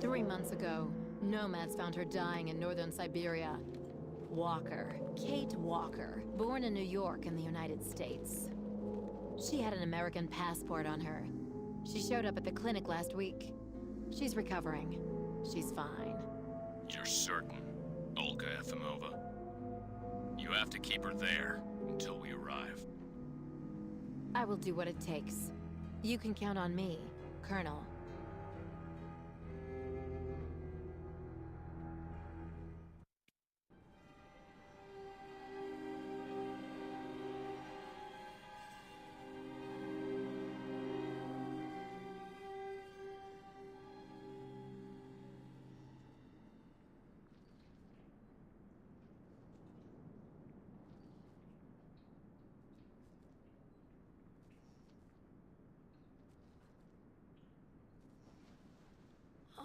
3 months ago, nomads found her dying in northern Syberia. Walker, Kate Walker, born in New York in the United States. She had an American passport on her. She showed up at the clinic last week. She's recovering. She's fine. You're certain, Olga Efimova? You have to keep her there until we arrive. I will do what it takes. You can count on me, Colonel.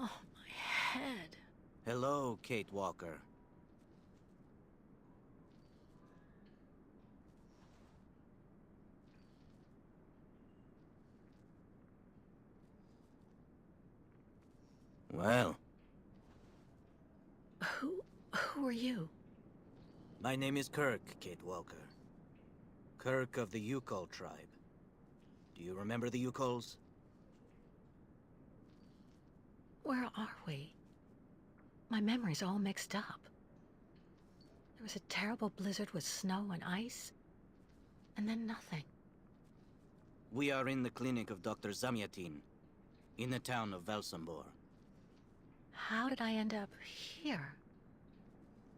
Oh, my head. Hello, Kate Walker. Well, Who are you? my name is Kirk, Kate Walker. Kirk of the Yukol tribe. Do you remember the Yukols? Where are we? My memory's all mixed up. There was a terrible blizzard with snow and ice, and then nothing. We are in the clinic of Dr. Zamyatin, in the town of Valsambor. How did I end up here?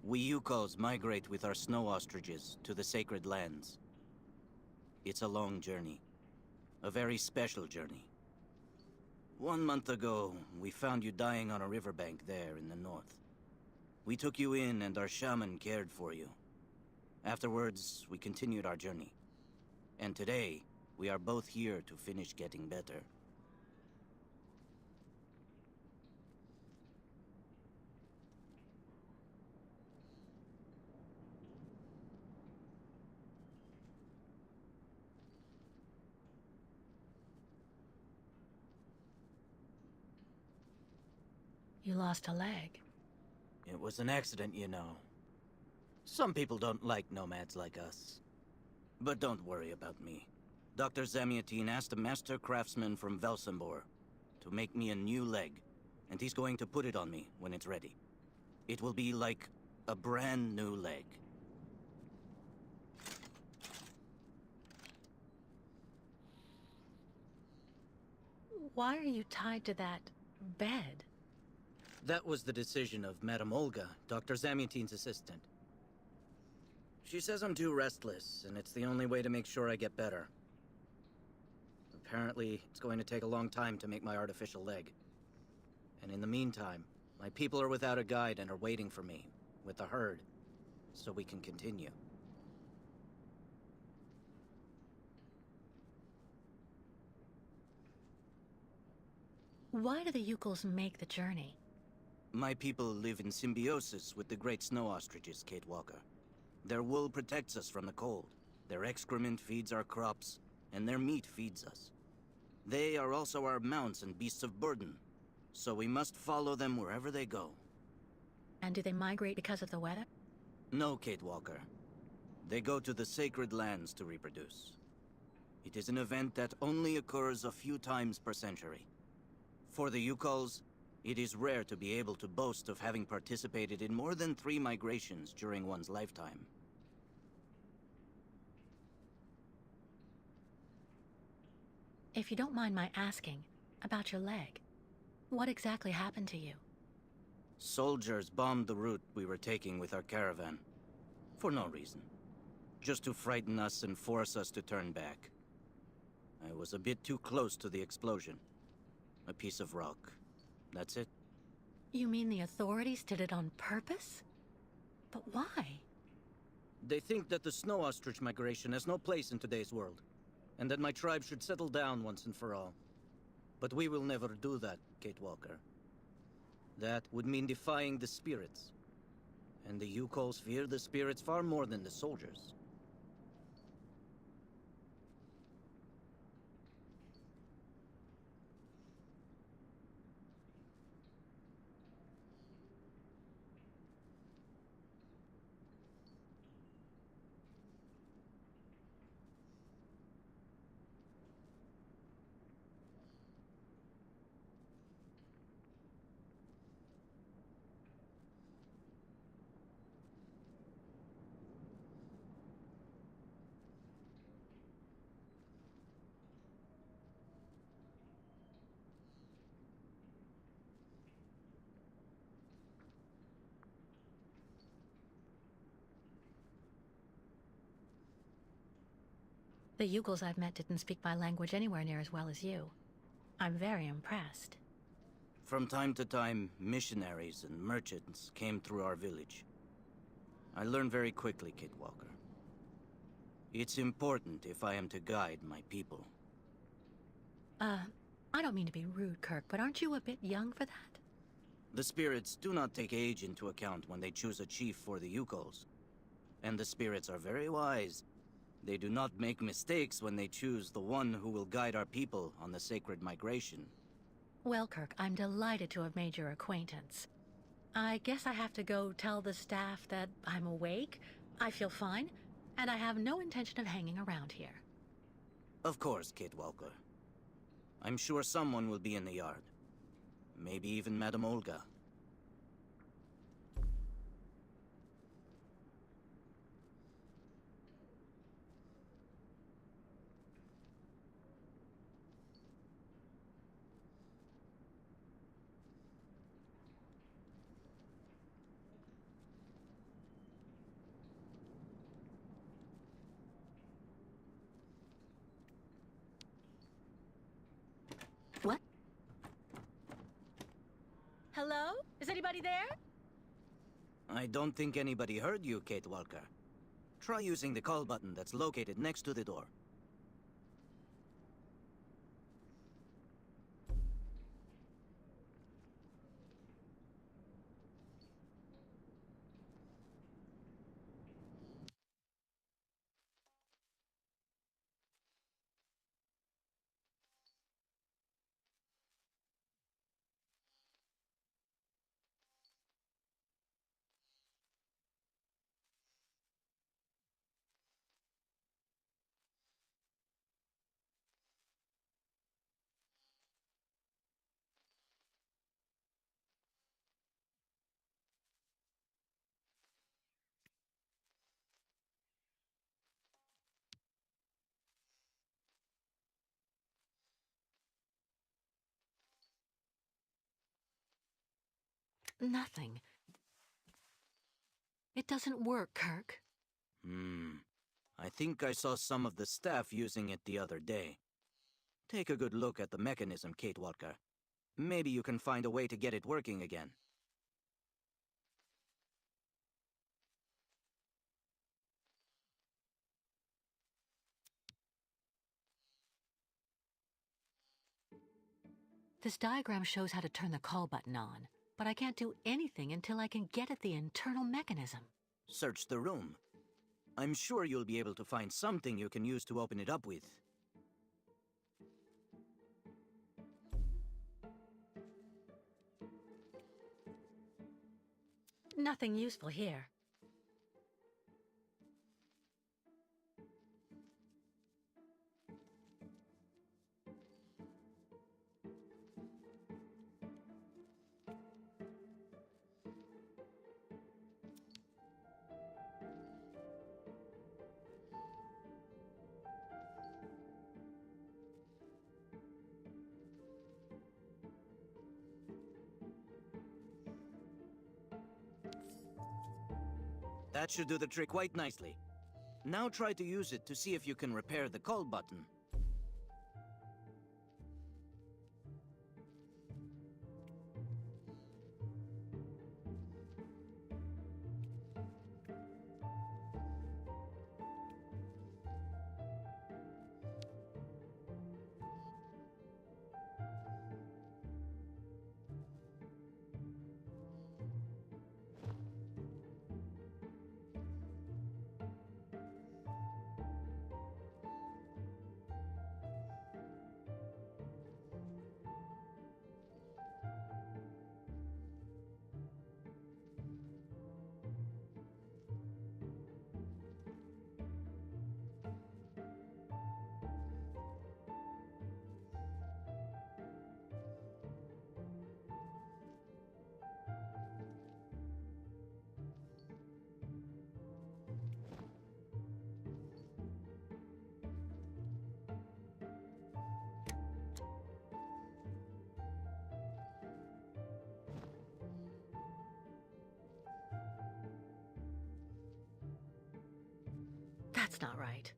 We Yukols migrate with our snow ostriches to the sacred lands. It's a long journey. A very special journey. 1 month ago, we found you dying on a riverbank there in the north. We took you in and our shaman cared for you. Afterwards, we continued our journey. And today, we are both here to finish getting better. You lost a leg. It was an accident, you know. Some people don't like nomads like us. But don't worry about me. Dr. Zamyatin asked a master craftsman from Valsambor to make me a new leg, and he's going to put it on me when it's ready. It will be like a brand new leg. Why are you tied to that bed? That was the decision of Madame Olga, Dr. Zamyatin's assistant. She says I'm too restless, and it's the only way to make sure I get better. Apparently, it's going to take a long time to make my artificial leg. And in the meantime, my people are without a guide and are waiting for me, with the herd, so we can continue. Why do the Yukols make the journey? My people live in symbiosis with the great snow ostriches, Kate Walker. Their wool protects us from the cold, their excrement feeds our crops, and their meat feeds us. They are also our mounts and beasts of burden, so we must follow them wherever they go. And do they migrate because of the weather? No, Kate Walker. They go to the sacred lands to reproduce. It is an event that only occurs a few times per century. For the Yukols, it is rare to be able to boast of having participated in more than 3 migrations during one's lifetime. If you don't mind my asking, about your leg, what exactly happened to you? Soldiers bombed the route we were taking with our caravan. For no reason. Just to frighten us and force us to turn back. I was a bit too close to the explosion. A piece of rock. That's it. You mean the authorities did it on purpose? But why? They think that the snow ostrich migration has no place in today's world, and that my tribe should settle down once and for all. But we will never do that, Kate Walker. That would mean defying the spirits. And the Yukols fear the spirits far more than the soldiers. The Yukos I've met didn't speak my language anywhere near as well as you. I'm very impressed. From time to time, missionaries and merchants came through our village. I learned very quickly, Kid Walker. It's important if I am to guide my people. I don't mean to be rude, Kirk, but aren't you a bit young for that? The spirits do not take age into account when they choose a chief for the Yukos. And the spirits are very wise. They do not make mistakes when they choose the one who will guide our people on the sacred migration. Well, Kirk, I'm delighted to have made your acquaintance. I guess I have to go tell the staff that I'm awake, I feel fine, and I have no intention of hanging around here. Of course, Kid Walker. I'm sure someone will be in the yard. Maybe even Madame Olga. What? Hello? Is anybody there? I don't think anybody heard you, Kate Walker. Try using the call button that's located next to the door. Nothing. It doesn't work, Kirk. I think I saw some of the staff using it the other day. Take a good look at the mechanism, Kate Walker. Maybe you can find a way to get it working again. This diagram shows how to turn the call button on, but I can't do anything until I can get at the internal mechanism. Search the room. I'm sure you'll be able to find something you can use to open it up with. Nothing useful here. That should do the trick quite nicely. Now try to use it to see if you can repair the call button. That's not right.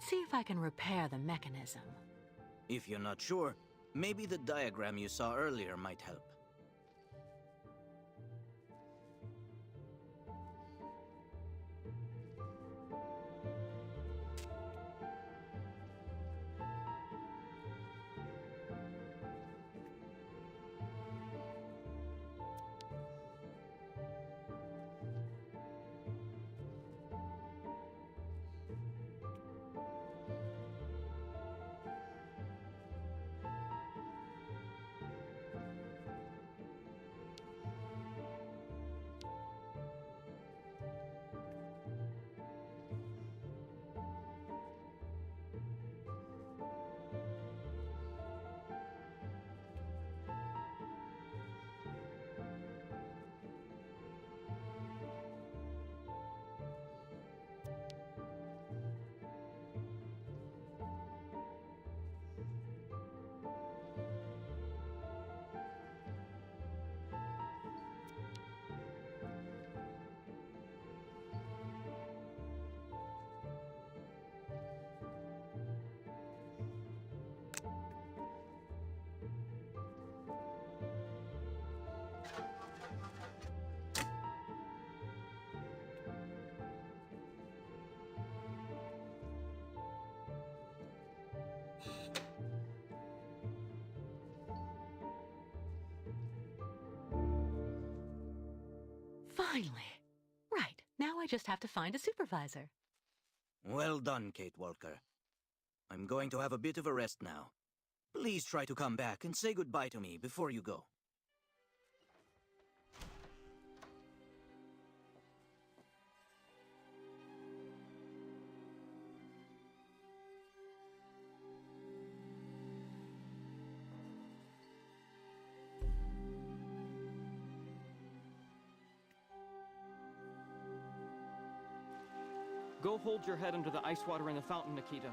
see if I can repair the mechanism. If you're not sure, maybe the diagram you saw earlier might help. Finally. Right, now I just have to find a supervisor. Well done, Kate Walker. I'm going to have a bit of a rest now. Please try to come back and say goodbye to me before you go. Go hold your head under the ice water in the fountain, Nikita.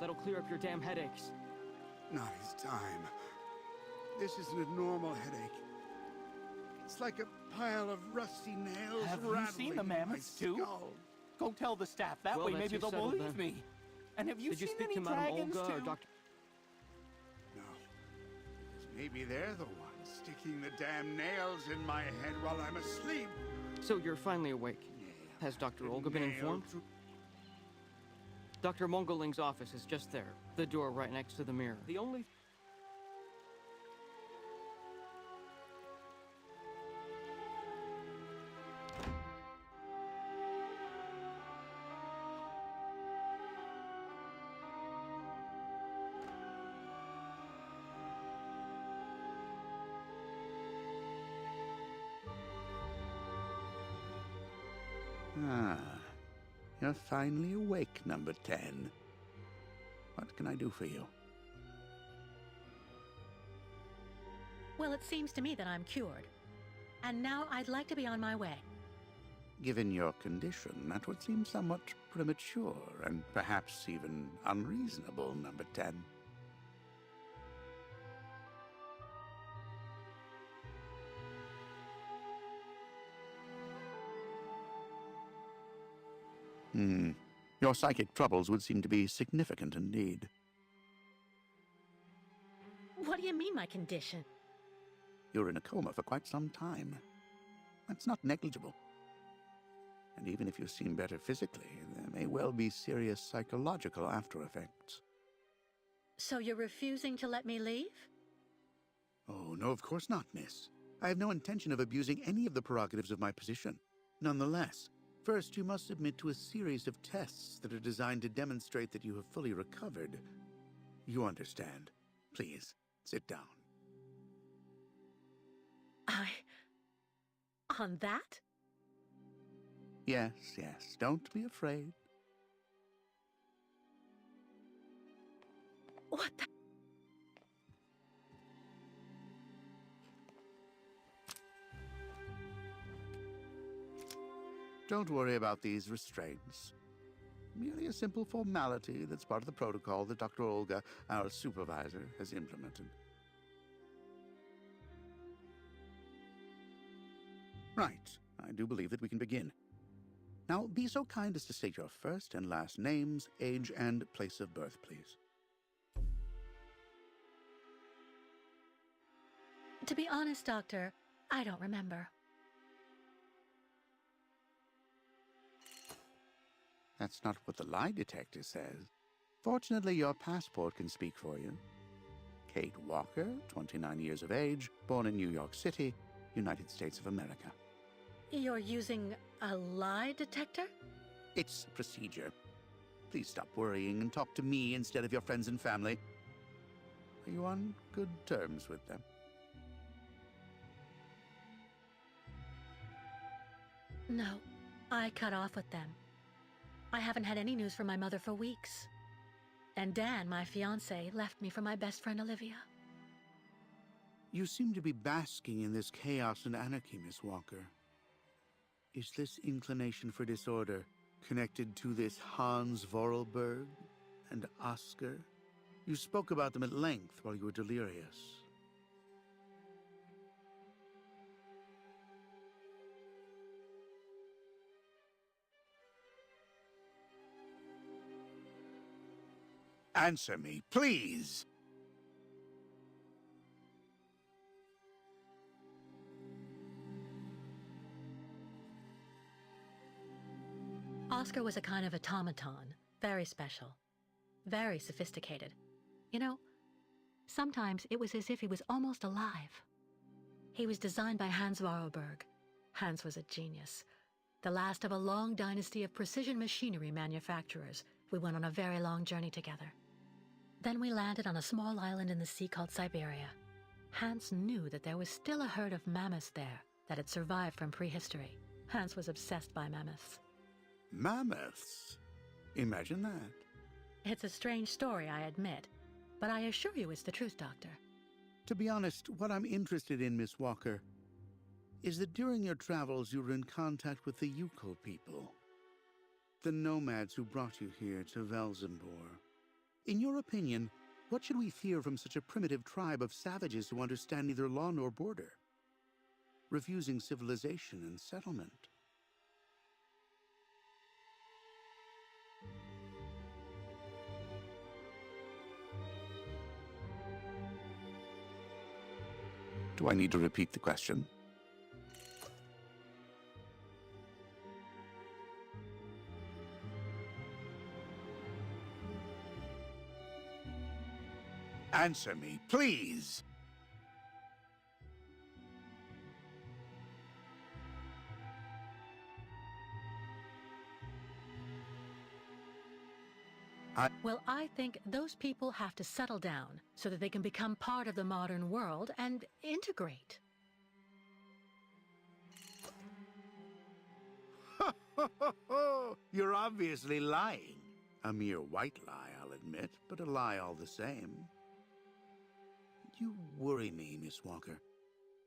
That'll clear up your damn headaches. Not his time. This isn't a normal headache. It's like a pile of rusty nails Have you rattling seen the in my mammoths too? skull. Go tell the staff. That Well, way that's maybe you they'll settled believe then. me. And have you Did you seen speak any to Madame dragons Olga or too? Dr. No. Maybe they're the ones sticking the damn nails in my head while I'm asleep. So you're finally awake. Yeah, Has Dr. the Olga been nail informed? through- Dr. Mongoling's office is just there. The door right next to the mirror. The only... Ah, you're finally awake, number 10. What can I do for you? Well, it seems to me that I'm cured. And now I'd like to be on my way. Given your condition, that would seem somewhat premature and perhaps even unreasonable, number 10. Your psychic troubles would seem to be significant indeed. What do you mean, my condition? You're in a coma for quite some time. That's not negligible. And even if you seem better physically, there may well be serious psychological after effects. So you're refusing to let me leave? Oh, no, of course not, miss. I have no intention of abusing any of the prerogatives of my position. Nonetheless, first you must submit to a series of tests that are designed to demonstrate that you have fully recovered. You understand. Please, sit down. On that? Yes, yes, don't be afraid. What the? Don't worry about these restraints. Merely a simple formality that's part of the protocol that Dr. Olga, our supervisor, has implemented. Right. I do believe that we can begin. Now, be so kind as to state your first and last names, age, and place of birth, please. To be honest, Doctor, I don't remember. That's not what the lie detector says. Fortunately, your passport can speak for you. Kate Walker, 29 years of age, born in New York City, United States of America. You're using a lie detector? It's procedure. Please stop worrying and talk to me instead of your friends and family. Are you on good terms with them? No, I cut off with them. I haven't had any news from my mother for weeks. And Dan, my fiancé, left me for my best friend Olivia. You seem to be basking in this chaos and anarchy, Miss Walker. Is this inclination for disorder connected to this Hans Vorarlberg and Oscar? You spoke about them at length while you were delirious. Answer me, please! Oscar was a kind of automaton, very special, very sophisticated. You know, sometimes it was as if he was almost alive. He was designed by Hans Vorarlberg. Hans was a genius, the last of a long dynasty of precision machinery manufacturers. We went on a very long journey together. Then we landed on a small island in the sea called Syberia. Hans knew that there was still a herd of mammoths there that had survived from prehistory. Hans was obsessed by mammoths. Mammoths? Imagine that. It's a strange story, I admit, but I assure you it's the truth, Doctor. To be honest, what I'm interested in, Miss Walker, is that during your travels you were in contact with the Yuko people. The nomads who brought you here to Velzembor. In your opinion, what should we fear from such a primitive tribe of savages who understand neither law nor border? Refusing civilization and settlement. Do I need to repeat the question? Answer me, please! Well, I think those people have to settle down so that they can become part of the modern world and integrate. You're obviously lying. A mere white lie, I'll admit, but a lie all the same. You worry me, Miss Walker.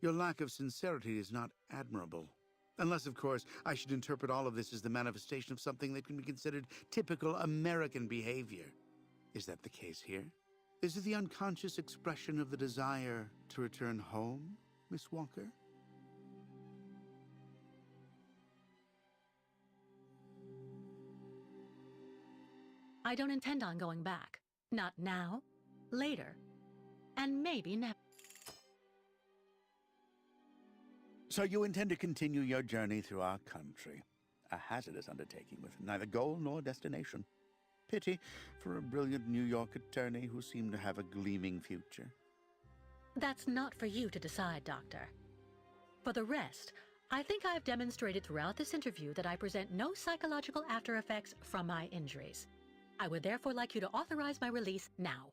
Your lack of sincerity is not admirable. Unless, of course, I should interpret all of this as the manifestation of something that can be considered typical American behavior. Is that the case here? Is it the unconscious expression of the desire to return home, Miss Walker? I don't intend on going back. Not now, later, and maybe never. So you intend to continue your journey through our country. A hazardous undertaking with neither goal nor destination. Pity for a brilliant New York attorney who seemed to have a gleaming future. That's not for you to decide, Doctor. For the rest, I think I've demonstrated throughout this interview that I present no psychological after effects from my injuries. I would therefore like you to authorize my release now.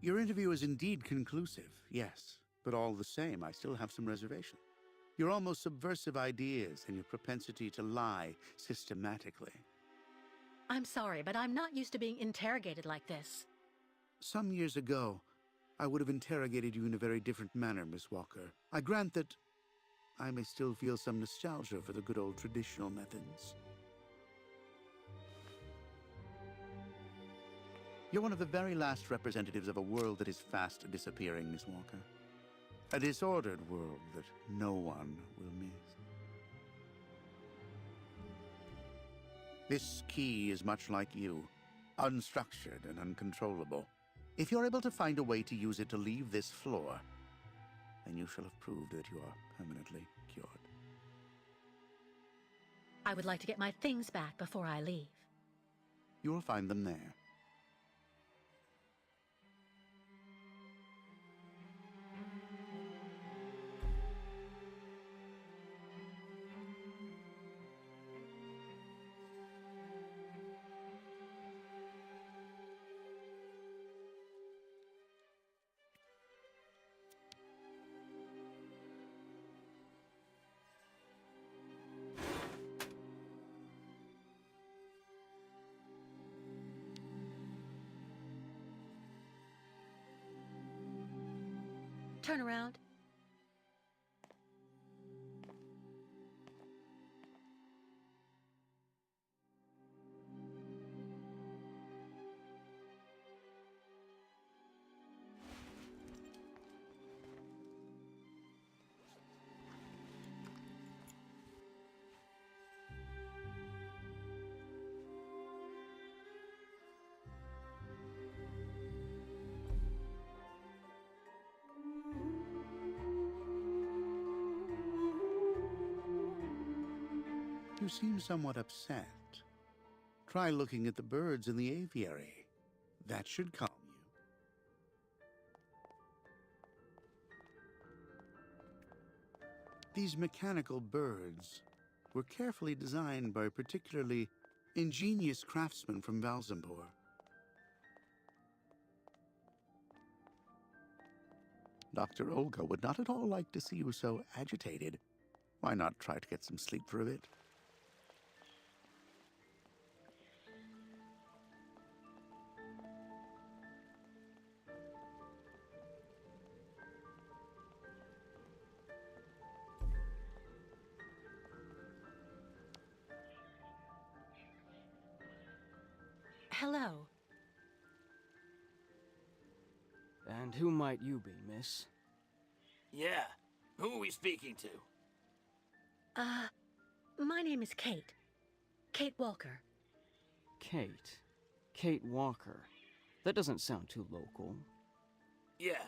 Your interview is indeed conclusive, yes. But all the same, I still have some reservations. Your almost subversive ideas and your propensity to lie systematically. I'm sorry, but I'm not used to being interrogated like this. Some years ago, I would have interrogated you in a very different manner, Miss Walker. I grant that I may still feel some nostalgia for the good old traditional methods. You're one of the very last representatives of a world that is fast disappearing, Miss Walker. A disordered world that no one will miss. This key is much like you, unstructured and uncontrollable. If you're able to find a way to use it to leave this floor, then you shall have proved that you are permanently cured. I would like to get my things back before I leave. You will find them there. Turn around. You seem somewhat upset. Try looking at the birds in the aviary. That should calm you. These mechanical birds were carefully designed by a particularly ingenious craftsman from Valzambor. Dr. Olga would not at all like to see you so agitated. Why not try to get some sleep for a bit? Hello. And who might you be, miss? Yeah. Who are we speaking to? My name is Kate. Kate Walker. Kate. Kate Walker. That doesn't sound too local. Yeah.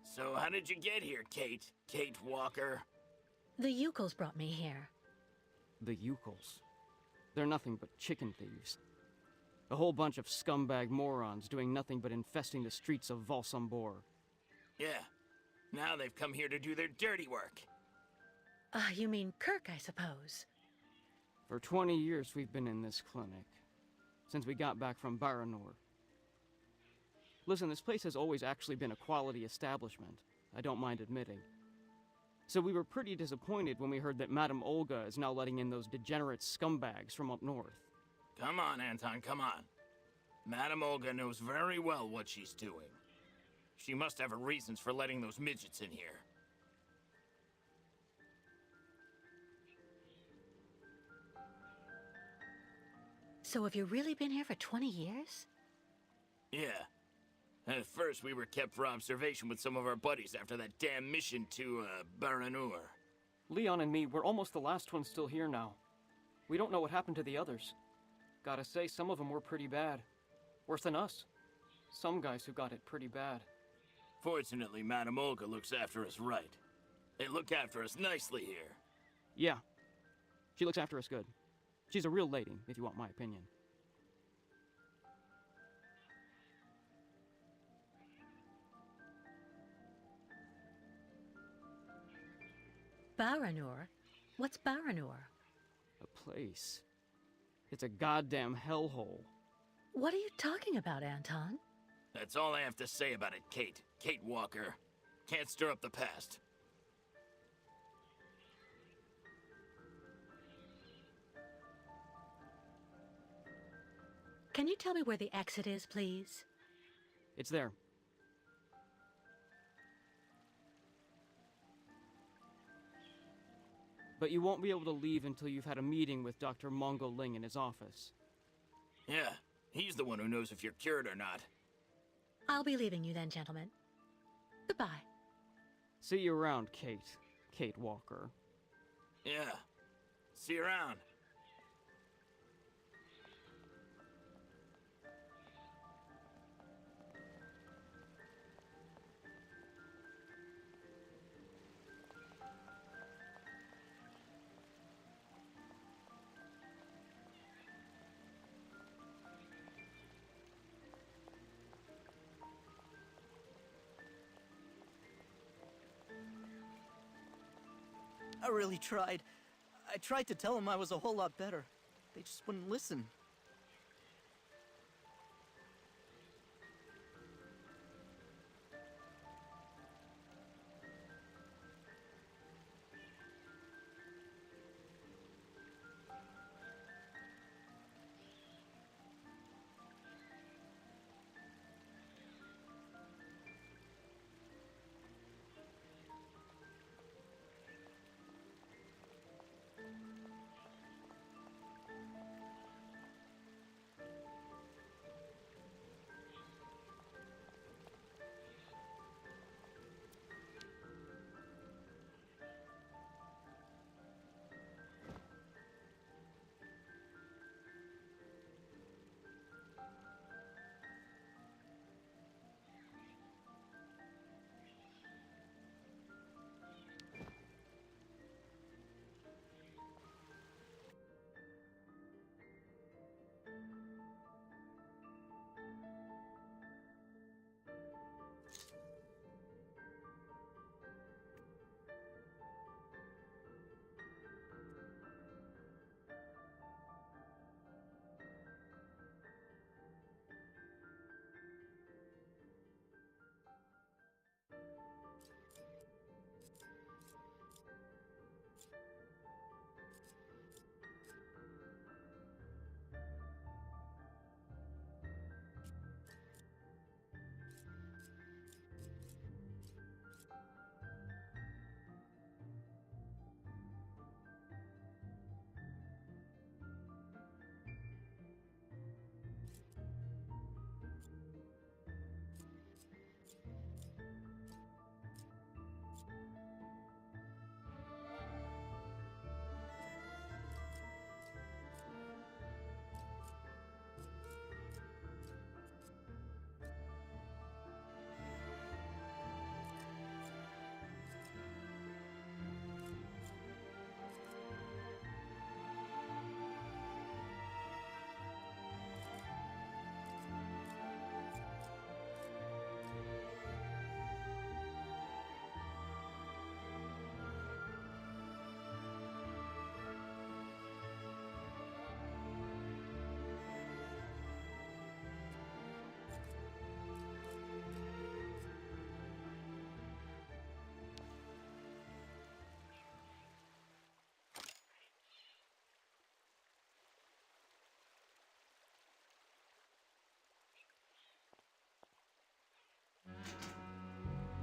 So how did you get here, Kate? Kate Walker? The Yukos brought me here. The Yukos. They're nothing but chicken thieves. A whole bunch of scumbag morons doing nothing but infesting the streets of Valsambor. Yeah. Now they've come here to do their dirty work. You mean Kirk, I suppose. For 20 years we've been in this clinic. Since we got back from Baranor. Listen, this place has always actually been a quality establishment. I don't mind admitting. So we were pretty disappointed when we heard that Madame Olga is now letting in those degenerate scumbags from up north. Come on, Anton, come on. Madame Olga knows very well what she's doing. She must have her reasons for letting those midgets in here. So have you really been here for 20 years? Yeah. At first, we were kept for observation with some of our buddies after that damn mission to, Baranur. Leon and me, we're almost the last ones still here now. We don't know what happened to the others. Gotta say, some of them were pretty bad. Worse than us. Some guys who got it pretty bad. Fortunately, Madame Olga looks after us right. They look after us nicely here. Yeah. She looks after us good. She's a real lady, if you want my opinion. Baranur? What's Baranur? A place. It's a goddamn hellhole. What are you talking about, Anton? That's all I have to say about it, Kate. Kate Walker. Can't stir up the past. Can you tell me where the exit is, please? It's there. But you won't be able to leave until you've had a meeting with Dr. Mongo Ling in his office. Yeah, he's the one who knows if you're cured or not. I'll be leaving you then, gentlemen. Goodbye. See you around, Kate. Kate Walker. Yeah. See you around. I really tried. I tried to tell them I was a whole lot better. They just wouldn't listen.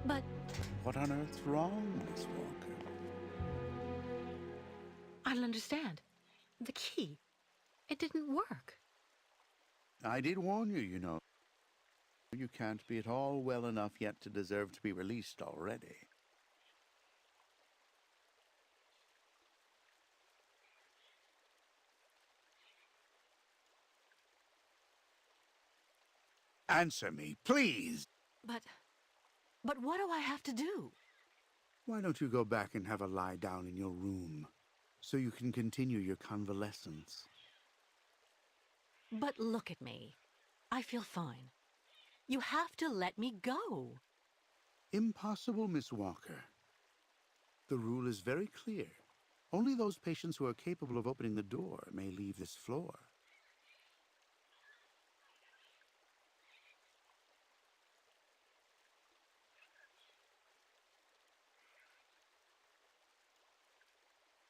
But What on earth's wrong, Miss Walker? I don't understand. The key. It didn't work. I did warn you, you know. You can't be at all well enough yet to deserve to be released already. Answer me, please! But what do I have to do? Why don't you go back and have a lie down in your room, so you can continue your convalescence? But look at me. I feel fine. You have to let me go. Impossible, Miss Walker. The rule is very clear. Only those patients who are capable of opening the door may leave this floor.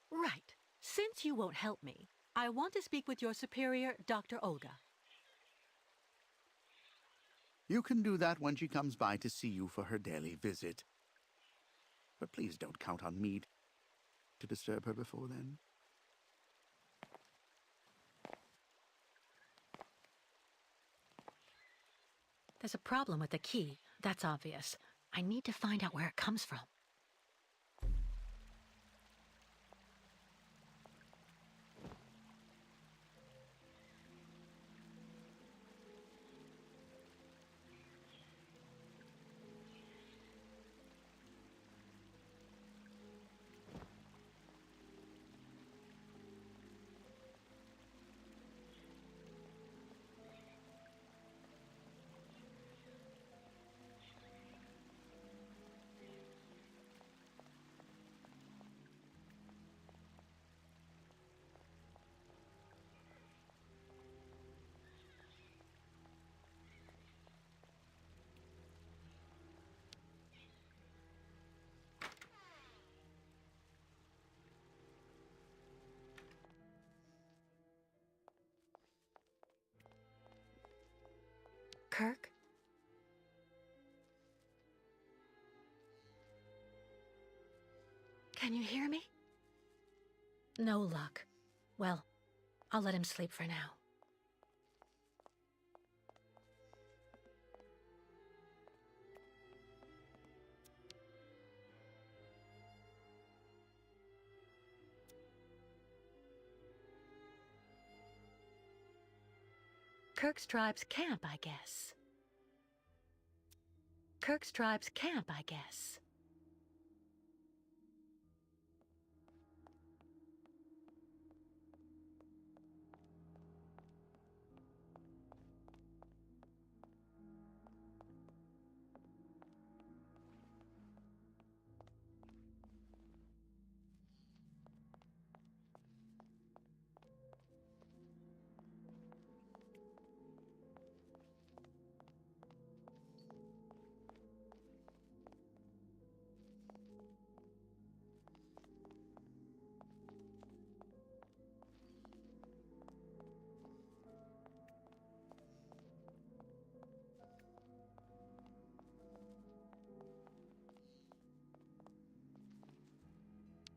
Right. Since you won't help me, I want to speak with your superior, Dr. Olga. You can do that when she comes by to see you for her daily visit. But please don't count on me to disturb her before then. There's a problem with the key. That's obvious. I need to find out where it comes from. Kirk? Can you hear me? No luck. Well, I'll let him sleep for now. Kirk's tribe's camp, I guess. Kirk's tribe's camp, I guess.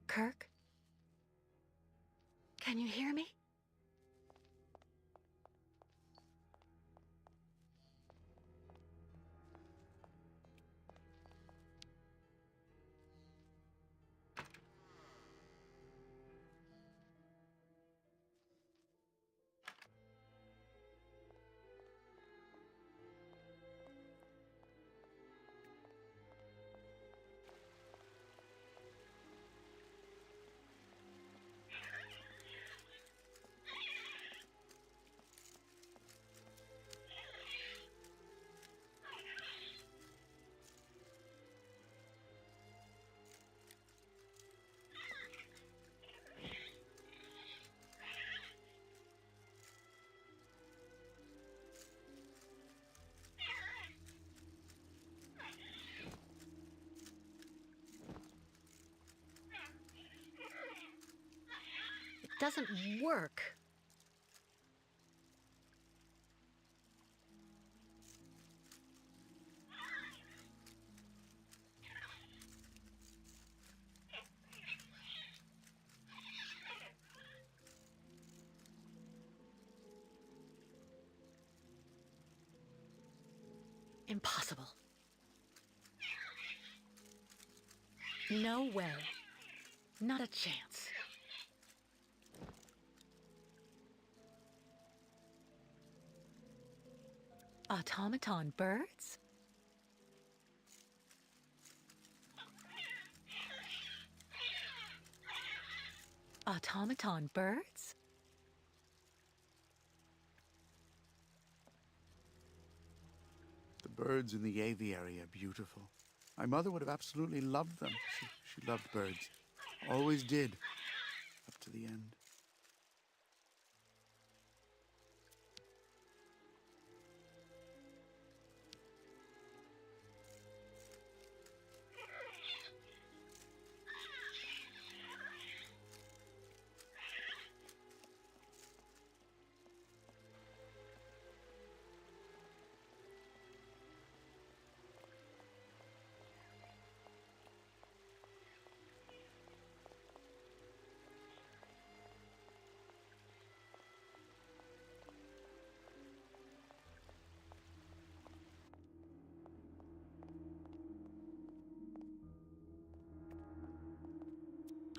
Kirk? Can you hear me? It doesn't work. Impossible. No way. Not a chance. Automaton birds? Automaton birds? The birds in the aviary are beautiful. My mother would have absolutely loved them. She loved birds. Always did. Up to the end.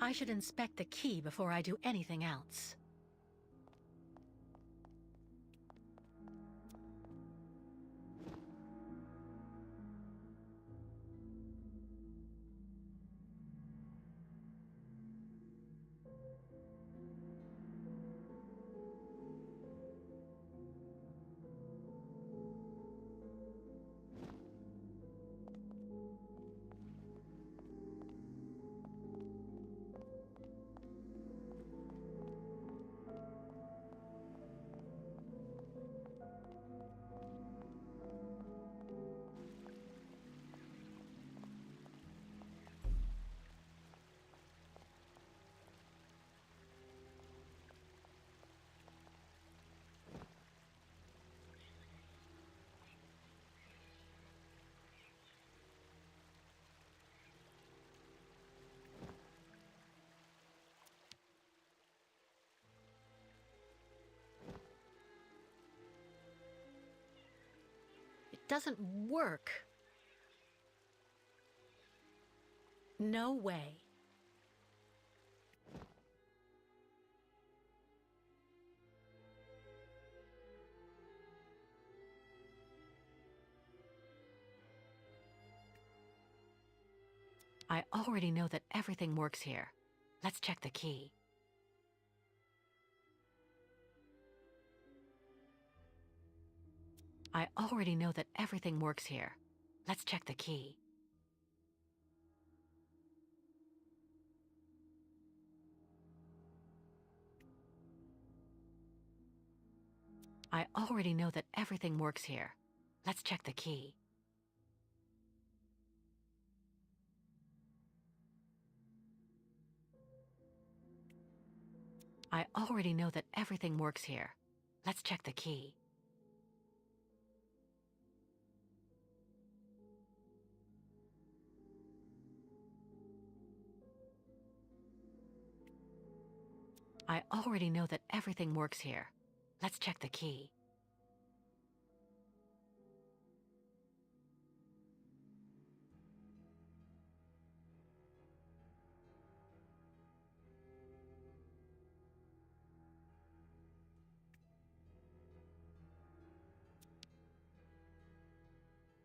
I should inspect the key before I do anything else. doesn't work. No way. I already know that everything works here. Let's check the key. I already know that everything works here. Let's check the key. I already know that everything works here. Let's check the key. I already know that everything works here. Let's check the key. I already know that everything works here. Let's check the key.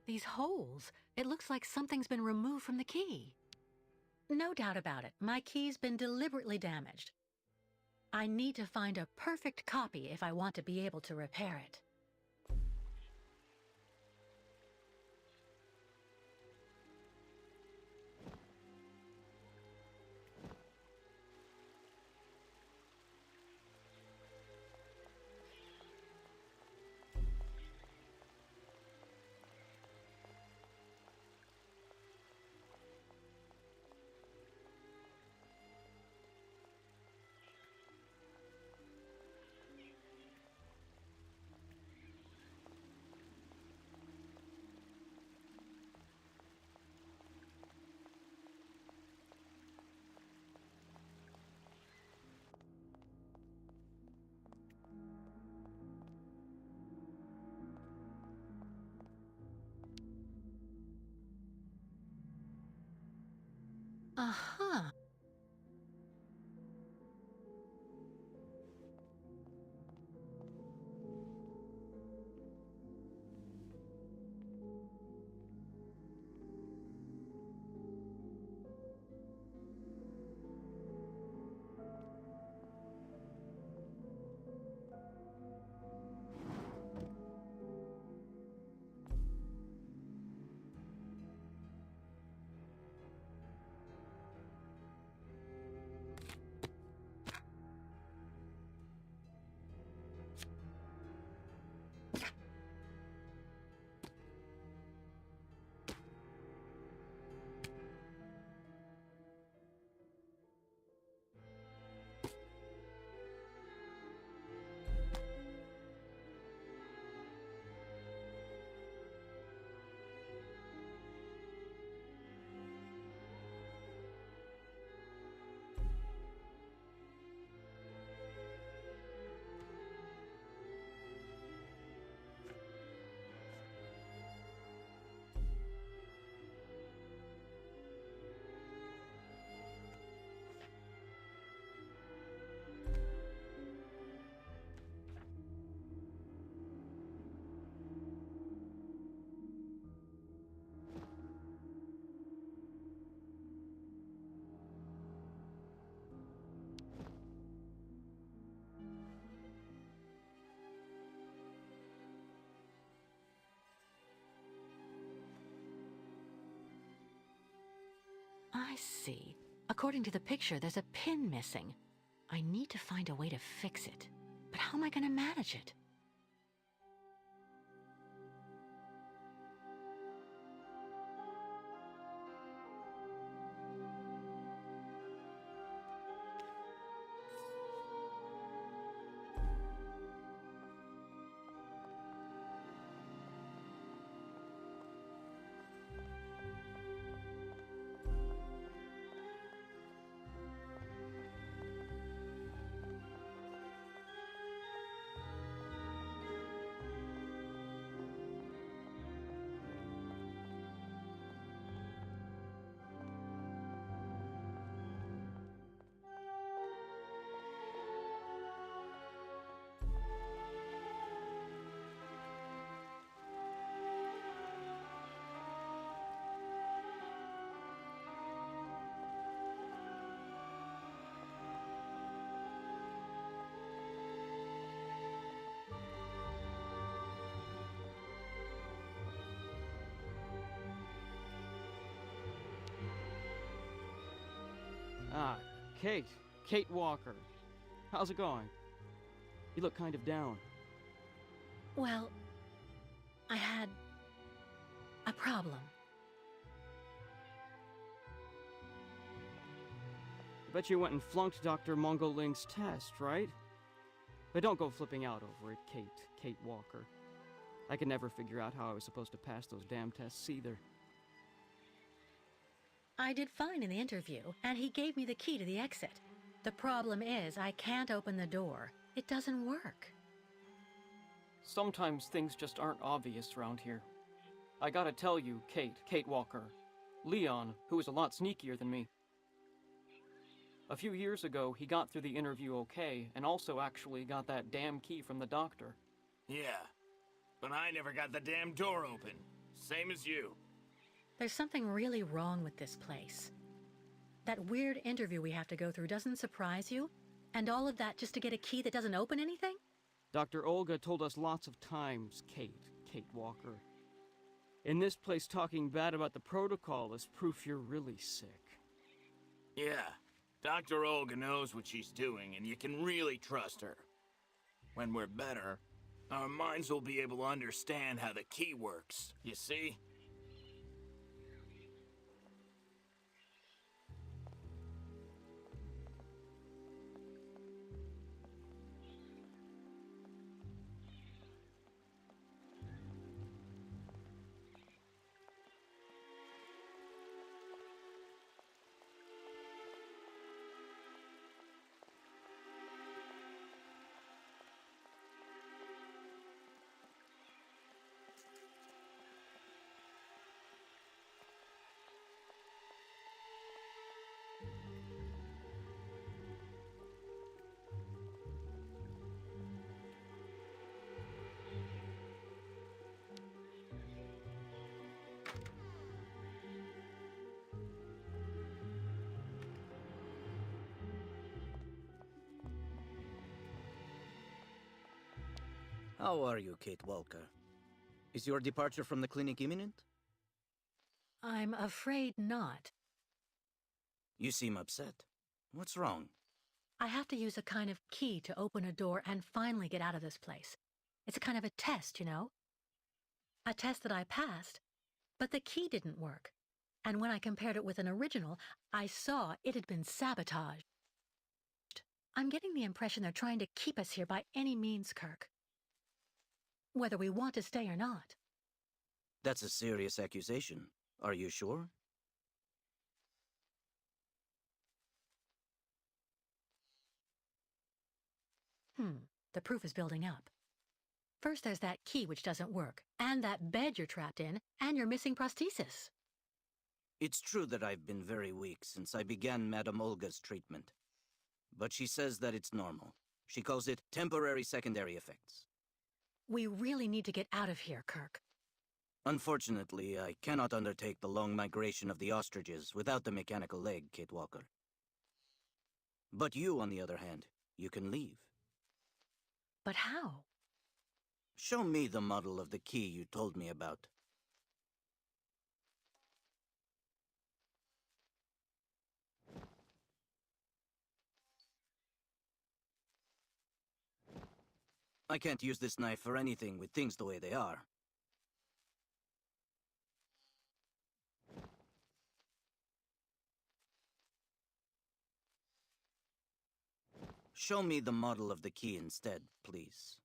These holes, it looks like something's been removed from the key. No doubt about it, my key's been deliberately damaged. I need to find a perfect copy if I want to be able to repair it. Uh-huh. I see. According to the picture, there's a pin missing. I need to find a way to fix it. But how am I going to manage it? Ah, Kate. Kate Walker. How's it going? You look kind of down. Well, I had a problem. I bet you went and flunked Dr. Mongoling's test, right? But don't go flipping out over it, Kate Walker. I could never figure out how I was supposed to pass those damn tests either. I did fine in the interview, and he gave me the key to the exit. The problem is, I can't open the door. It doesn't work. Sometimes things just aren't obvious around here. I gotta tell you, Kate Walker. Leon, who is a lot sneakier than me. A few years ago, he got through the interview okay, and also actually got that damn key from the doctor. Yeah, but I never got the damn door open. Same as you. There's something really wrong with this place. That weird interview we have to go through doesn't surprise you? And all of that just to get a key that doesn't open anything? Dr. Olga told us lots of times, Kate Walker. In this place, talking bad about the protocol is proof you're really sick. Yeah, Dr. Olga knows what she's doing, and you can really trust her. When we're better, our minds will be able to understand how the key works, you see? How are you, Kate Walker? Is your departure from the clinic imminent? I'm afraid not. You seem upset. What's wrong? I have to use a kind of key to open a door and finally get out of this place. It's a kind of a test, you know? A test that I passed, but the key didn't work. And when I compared it with an original, I saw it had been sabotaged. I'm getting the impression they're trying to keep us here by any means, Kirk. Whether we want to stay or not. That's a serious accusation. Are you sure? The proof is building up. First there's that key which doesn't work, and that bed you're trapped in, and your missing prosthesis. It's true that I've been very weak since I began Madame Olga's treatment. But she says that it's normal. She calls it temporary secondary effects. We really need to get out of here, Kirk. Unfortunately, I cannot undertake the long migration of the ostriches without the mechanical leg, Kate Walker. But you, on the other hand, you can leave. But how? Show me the model of the key you told me about. I can't use this knife for anything with things the way they are. Show me the model of the key instead, please.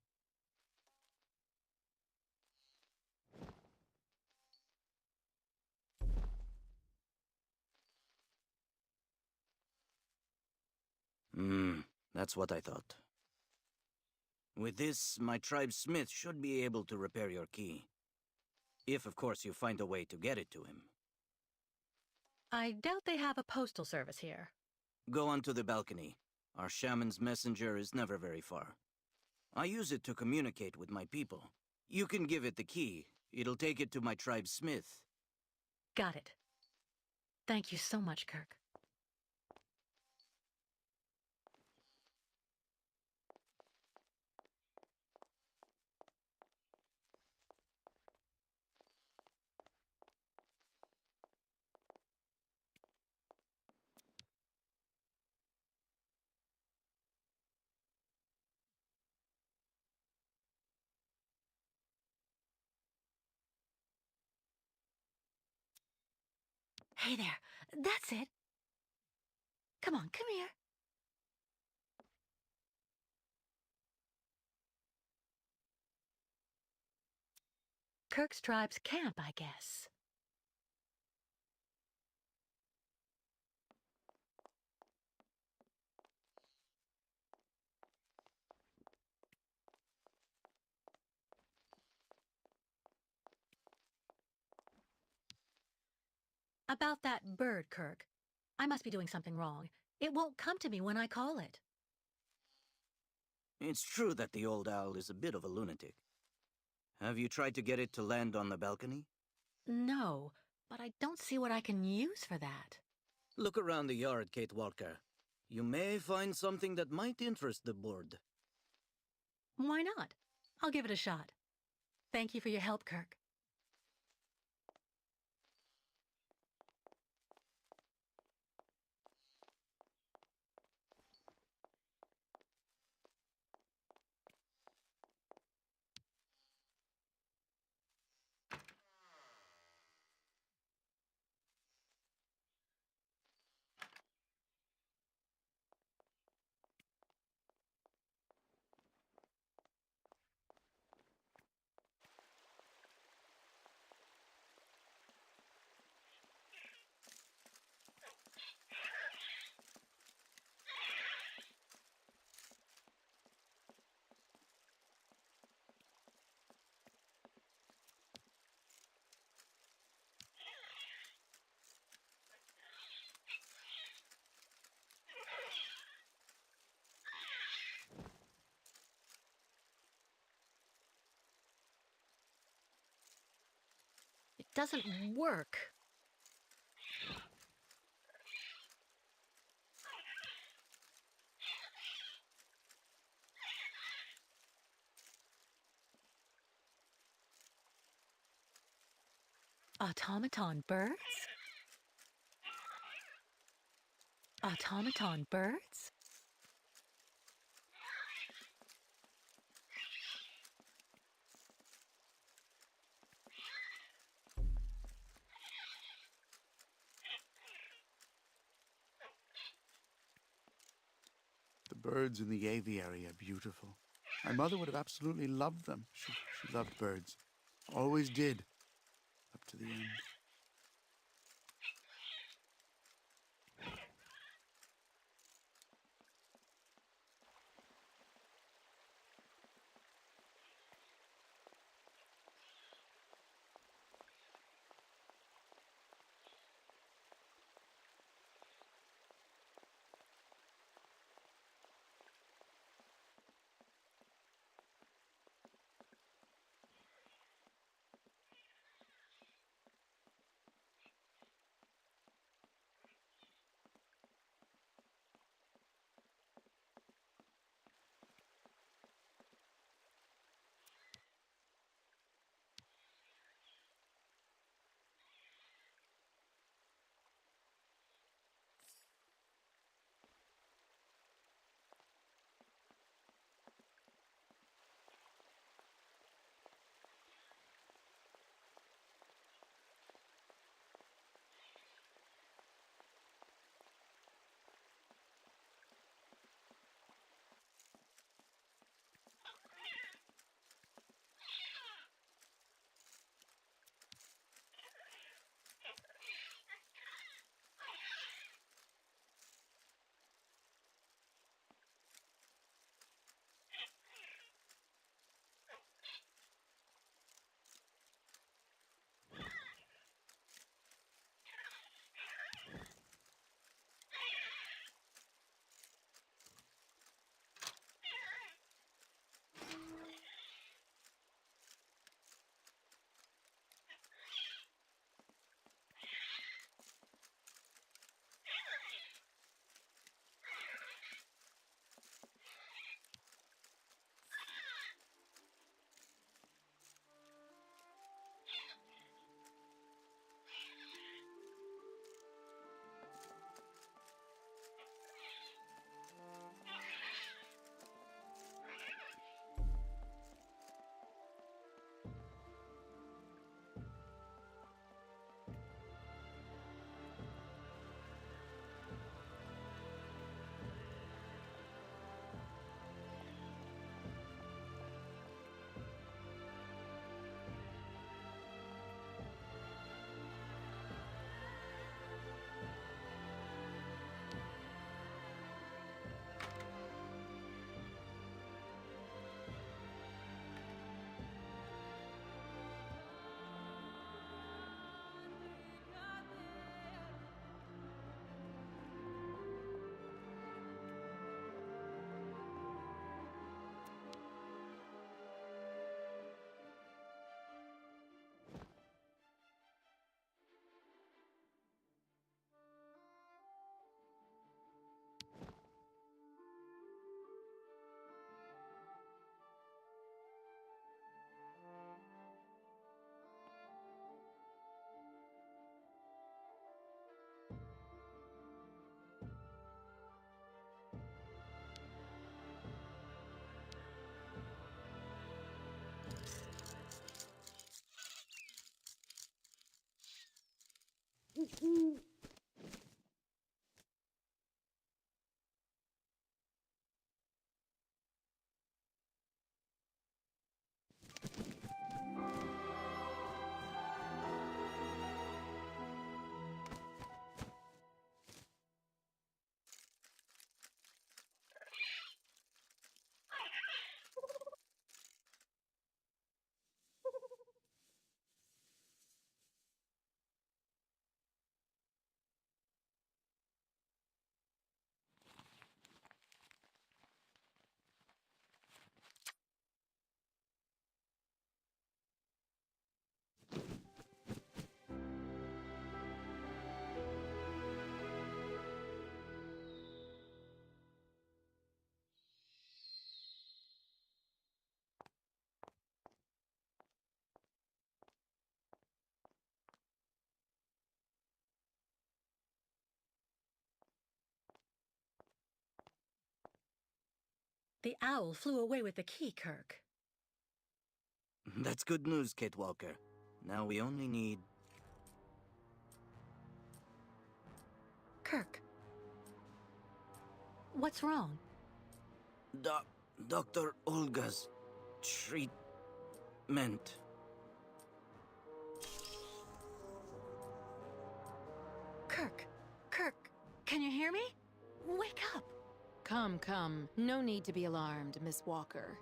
That's what I thought. With this, my tribe smith should be able to repair your key. If, of course, you find a way to get it to him. I doubt they have a postal service here. Go onto the balcony. Our shaman's messenger is never very far. I use it to communicate with my people. You can give it the key. It'll take it to my tribe smith. Got it. Thank you so much, Kirk. Hey there. That's it. Come on, come here. Kirk's tribe's camp, I guess. About that bird, Kirk. I must be doing something wrong. It won't come to me when I call it. It's true that the old owl is a bit of a lunatic. Have you tried to get it to land on the balcony? No, but I don't see what I can use for that. Look around the yard, Kate Walker. You may find something that might interest the board. Why not? I'll give it a shot. Thank you for your help, Kirk. It doesn't work. Automaton birds? Automaton birds? The birds in the aviary are beautiful. My mother would have absolutely loved them. She loved birds. Always did. Up to the end. The owl flew away with the key, Kirk. That's good news, Kate Walker. Now we only need... Kirk. What's wrong? Dr. Olga's treatment. Kirk. Kirk, can you hear me? Wake up. Come, come. No need to be alarmed, Miss Walker.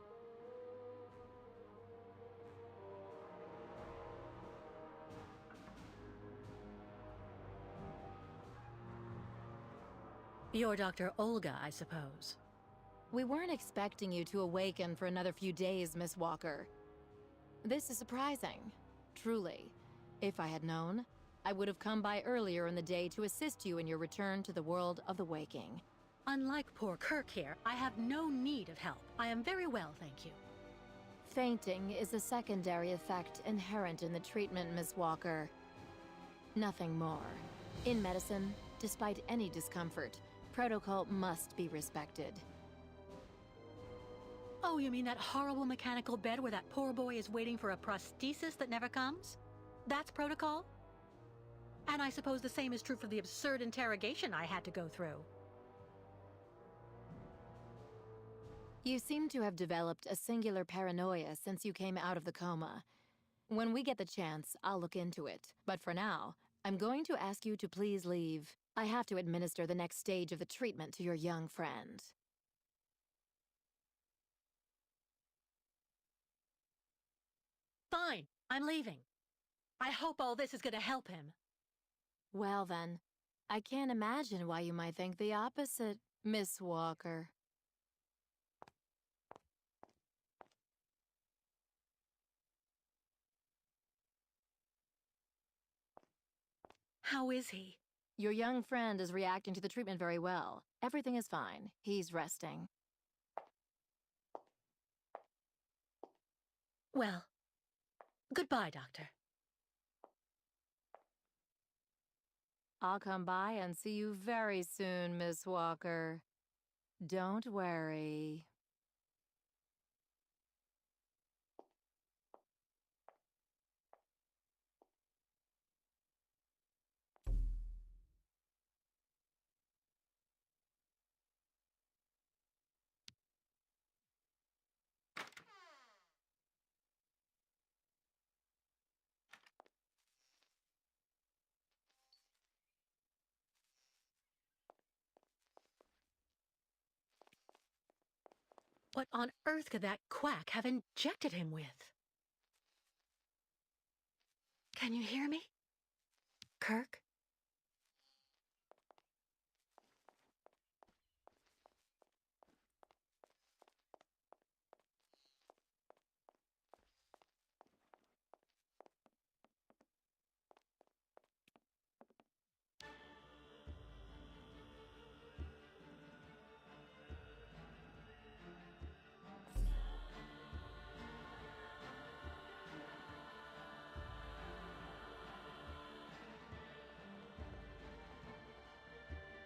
You're Dr. Olga, I suppose. We weren't expecting you to awaken for another few days, Miss Walker. This is surprising. Truly. If I had known, I would have come by earlier in the day to assist you in your return to the world of the waking. Unlike poor Kirk here, I have no need of help. I am very well, thank you. Fainting is a secondary effect inherent in the treatment, Miss Walker. Nothing more. In medicine, despite any discomfort, protocol must be respected. Oh, you mean that horrible mechanical bed where that poor boy is waiting for a prosthesis that never comes? That's protocol? And I suppose the same is true for the absurd interrogation I had to go through. You seem to have developed a singular paranoia since you came out of the coma. When we get the chance, I'll look into it. But for now, I'm going to ask you to please leave. I have to administer the next stage of the treatment to your young friend. Fine, I'm leaving. I hope all this is going to help him. Well then, I can't imagine why you might think the opposite, Miss Walker. How is he? Your young friend is reacting to the treatment very well. Everything is fine. He's resting. Well, goodbye, Doctor. I'll come by and see you very soon, Miss Walker. Don't worry. What on earth could that quack have injected him with? Can you hear me? Kirk?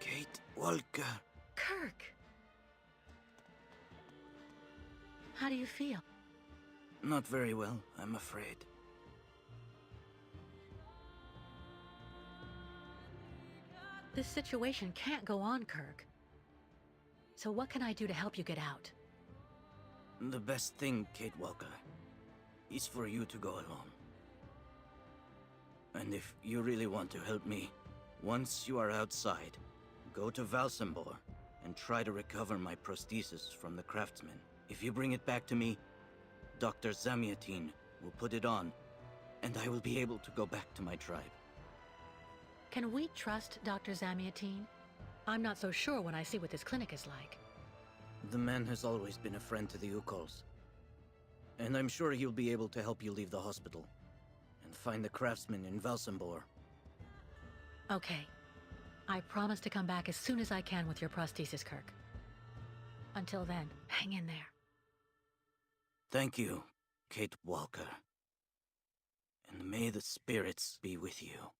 Kate Walker. Kirk! How do you feel? Not very well, I'm afraid. This situation can't go on, Kirk. So what can I do to help you get out? The best thing, Kate Walker, is for you to go alone. And if you really want to help me, once you are outside, go to Valsambor and try to recover my prosthesis from the craftsman. If you bring it back to me, Dr. Zamiatin will put it on, and I will be able to go back to my tribe. Can we trust Dr. Zamiatin? I'm not so sure when I see what this clinic is like. The man has always been a friend to the Ukols. And I'm sure he'll be able to help you leave the hospital and find the craftsman in Valsambor. Okay. I promise to come back as soon as I can with your prosthesis, Kirk. Until then, hang in there. Thank you, Kate Walker. And may the spirits be with you.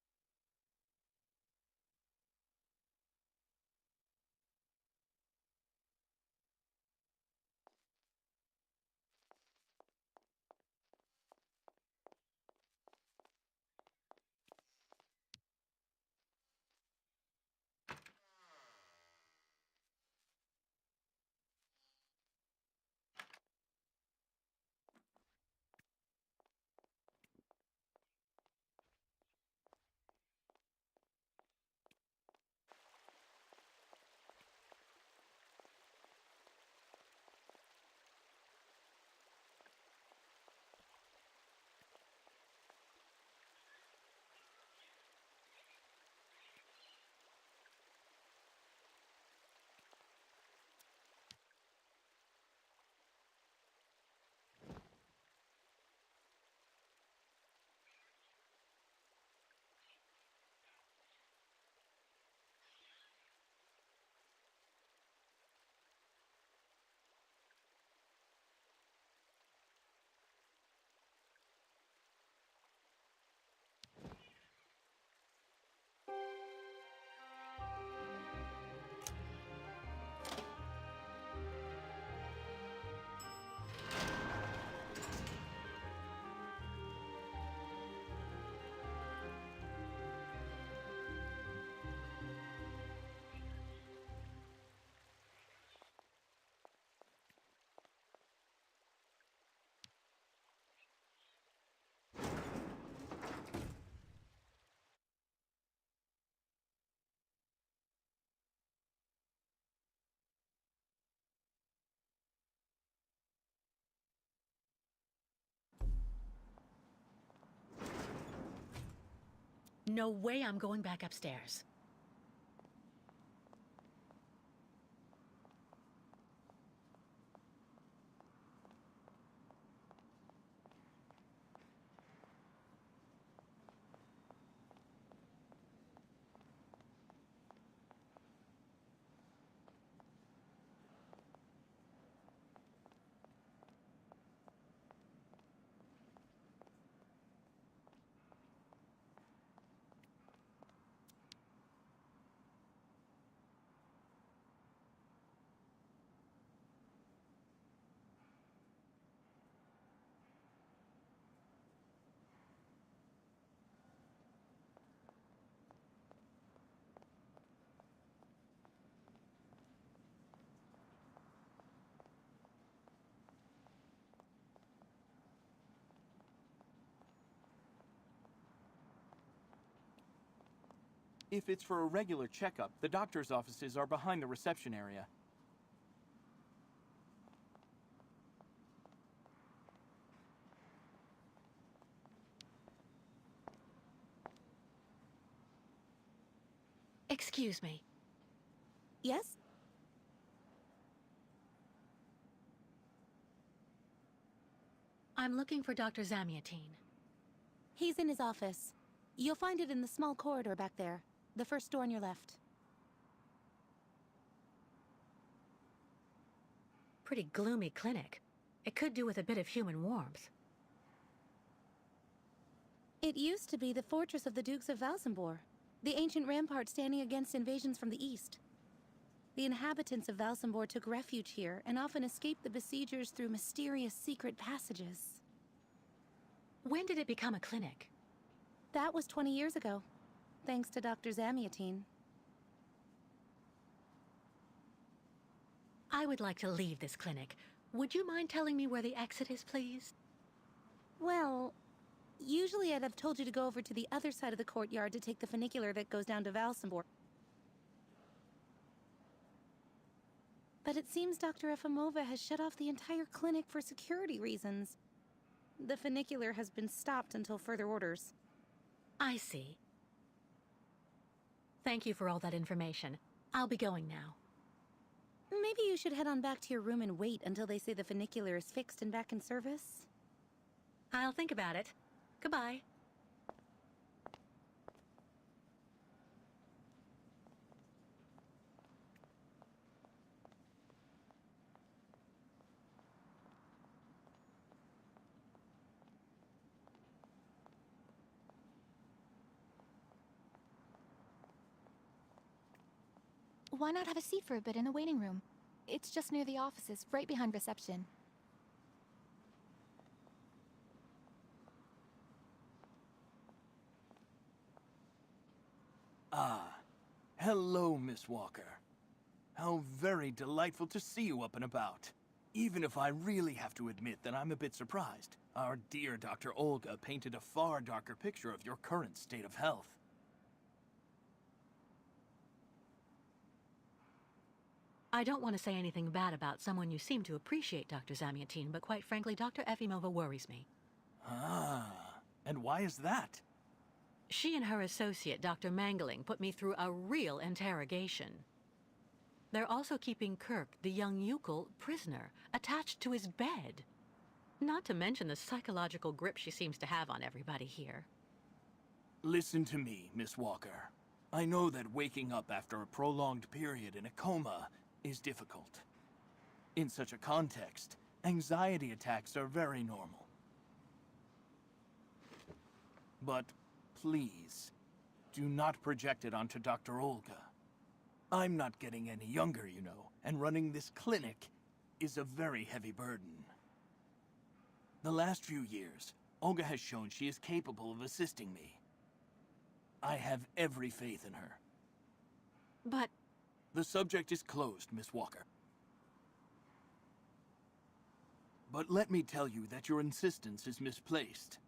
No way I'm going back upstairs. If it's for a regular checkup, the doctor's offices are behind the reception area. Excuse me. Yes? I'm looking for Dr. Zamiatin. He's in his office. You'll find it in the small corridor back there. The first door on your left. Pretty gloomy clinic. It could do with a bit of human warmth. It used to be the fortress of the Dukes of Valsambor, the ancient rampart standing against invasions from the east. The inhabitants of Valsambor took refuge here and often escaped the besiegers through mysterious secret passages. When did it become a clinic? That was 20 years ago, thanks to Dr. Zamiatin. I would like to leave this clinic. Would you mind telling me where the exit is, please? Well, usually I'd have told you to go over to the other side of the courtyard to take the funicular that goes down to Valsenborg. But it seems Dr. Efimova has shut off the entire clinic for security reasons. The funicular has been stopped until further orders. I see. Thank you for all that information. I'll be going now. Maybe you should head on back to your room and wait until they say the funicular is fixed and back in service. I'll think about it. Goodbye. Why not have a seat for a bit in the waiting room? It's just near the offices, right behind reception. Ah, hello, Miss Walker. How very delightful to see you up and about. Even if I really have to admit that I'm a bit surprised. Our dear Dr. Olga painted a far darker picture of your current state of health. I don't want to say anything bad about someone you seem to appreciate, Dr. Zamyatin, but quite frankly, Dr. Efimova worries me. Ah, and why is that? She and her associate, Dr. Mangling, put me through a real interrogation. They're also keeping Kirk, the young Yukol, prisoner, attached to his bed. Not to mention the psychological grip she seems to have on everybody here. Listen to me, Miss Walker. I know that waking up after a prolonged period in a coma is difficult. In such a context, anxiety attacks are very normal. But please, do not project it onto Dr. Olga. I'm not getting any younger, you know, and running this clinic is a very heavy burden. The last few years, Olga has shown she is capable of assisting me. I have every faith in her. But... The subject is closed, Miss Walker. But let me tell you that your insistence is misplaced.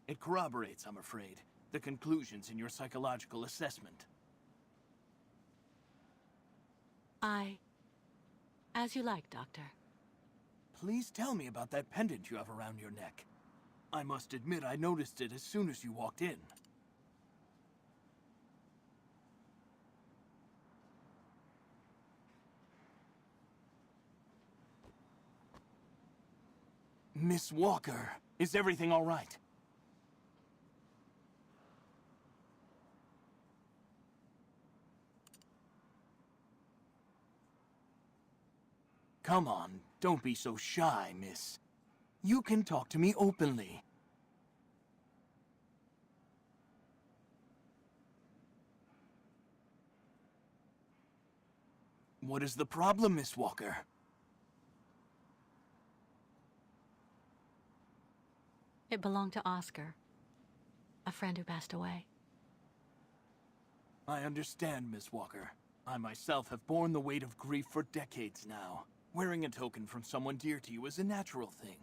It corroborates, I'm afraid, the conclusions in your psychological assessment. As you like, Doctor. Please tell me about that pendant you have around your neck. I must admit I noticed it as soon as you walked in. Miss Walker, is everything all right? Come on, don't be so shy, miss. You can talk to me openly. What is the problem, Miss Walker? It belonged to Oscar, a friend who passed away. I understand, Miss Walker. I myself have borne the weight of grief for decades now. Wearing a token from someone dear to you is a natural thing.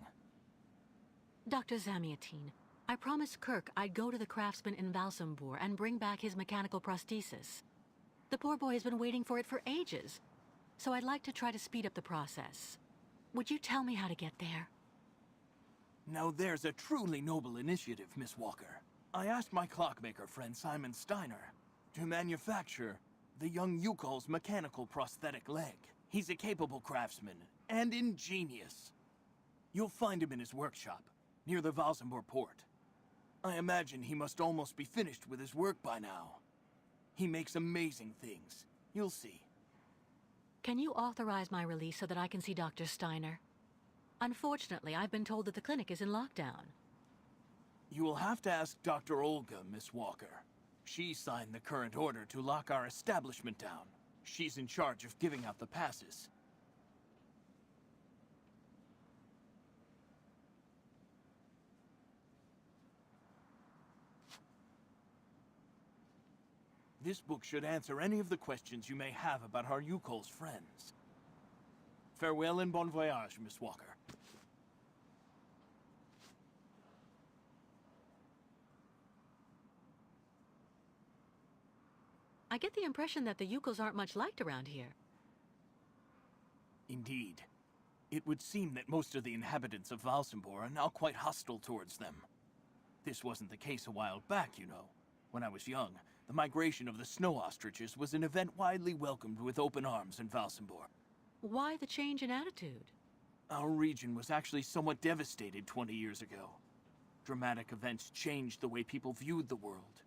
Dr. Zamyatin, I promised Kirk I'd go to the craftsman in Valsenborg and bring back his mechanical prosthesis. The poor boy has been waiting for it for ages, so I'd like to try to speed up the process. Would you tell me how to get there? Now there's a truly noble initiative, Miss Walker. I asked my clockmaker friend Simon Steiner to manufacture the young Yukol's mechanical prosthetic leg. He's a capable craftsman and ingenious. You'll find him in his workshop, near the Valsenborg port. I imagine he must almost be finished with his work by now. He makes amazing things. You'll see. Can you authorize my release so that I can see Dr. Steiner? Unfortunately, I've been told that the clinic is in lockdown. You will have to ask Dr. Olga, Miss Walker. She signed the current order to lock our establishment down. She's in charge of giving out the passes. This book should answer any of the questions you may have about our Yukol's friends. Farewell and bon voyage, Miss Walker. I get the impression that the Yukos aren't much liked around here. Indeed. It would seem that most of the inhabitants of Valsambor are now quite hostile towards them. This wasn't the case a while back, you know. When I was young, the migration of the snow ostriches was an event widely welcomed with open arms in Valsambor. Why the change in attitude? Our region was actually somewhat devastated 20 years ago. Dramatic events changed the way people viewed the world.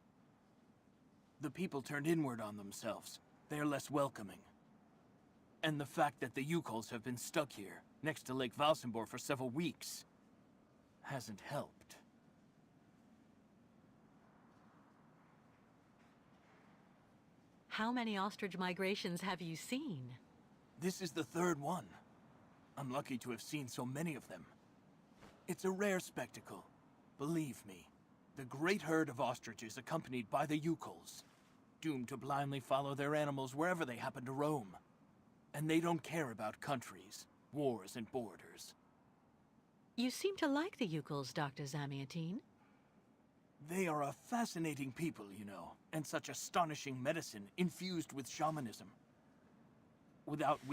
The people turned inward on themselves. They are less welcoming. And the fact that the Yukols have been stuck here, next to Lake Valsambor for several weeks, hasn't helped. How many ostrich migrations have you seen? This is the third one. I'm lucky to have seen so many of them. It's a rare spectacle. Believe me, the great herd of ostriches accompanied by the Yukols, doomed to blindly follow their animals wherever they happen to roam. And they don't care about countries, wars, and borders. You seem to like the Yukols, Dr. Zamiatine. They are a fascinating people, you know, and such astonishing medicine infused with shamanism. Without